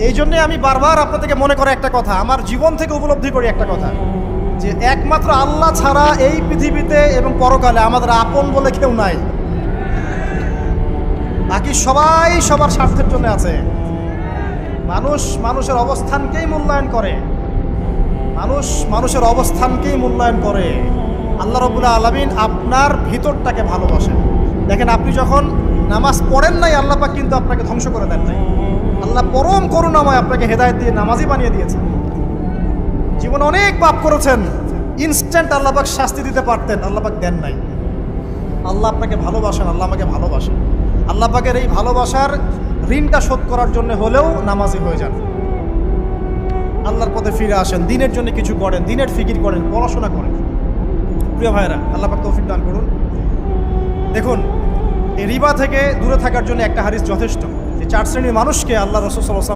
এই জন্যে আমি বারবার আপনাদেরকে মনে করে একটা কথা, আমার জীবন থেকে উপলব্ধি করি একটা কথা, যে একমাত্র আল্লাহ ছাড়া এই পৃথিবীতে এবং পরকালে আমাদের আপন বলে কেউ নাই। বাকি সবাই সবার স্বার্থের জন্য আছে। মানুষ মানুষের অবস্থানকেই মূল্যায়ন করে, মানুষ মানুষের অবস্থানকেই মূল্যায়ন করে। আল্লাহ রাব্বুল আলামিন আপনার ভিতরটাকে ভালোবাসেন। দেখেন, আপনি যখন নামাজ পড়েন নাই, আল্লাহ পাক কিন্তু আপনাকে ধ্বংস করে দেন নাই। আল্লাহ পরম করুণাময় আপনাকে হেদায়েত দিয়ে নামাজি বানিয়ে দিয়েছেন। জীবনে অনেক পাপ করেছেন, ইনস্ট্যান্ট আল্লাহ পাক শাস্তি দিতে পারতেন, আল্লাহ পাক দেন নাই। আল্লাহ আপনাকে ভালোবাসেন, আল্লাহ আমাকে ভালোবাসেন। আল্লাহ পাকের এই ভালোবাসার ঋণটা শোধ করার জন্য হলেও নামাজি হয়ে যান, আল্লাহর পথে ফিরে আসেন, দিনের জন্য কিছু করেন, দিনের ফিকির করেন, পড়াশোনা করেন। প্রিয় ভাইরা, আল্লাহ পাক তৌফিক দান করুন। দেখুন, এই রিবা থেকে দূরে থাকার জন্য একটা হাদিস যথেষ্ট, যে 4 শ্রেণীর মানুষকে আল্লাহ রাসূল সাল্লাল্লাহু আলাইহি ওয়াসাল্লাম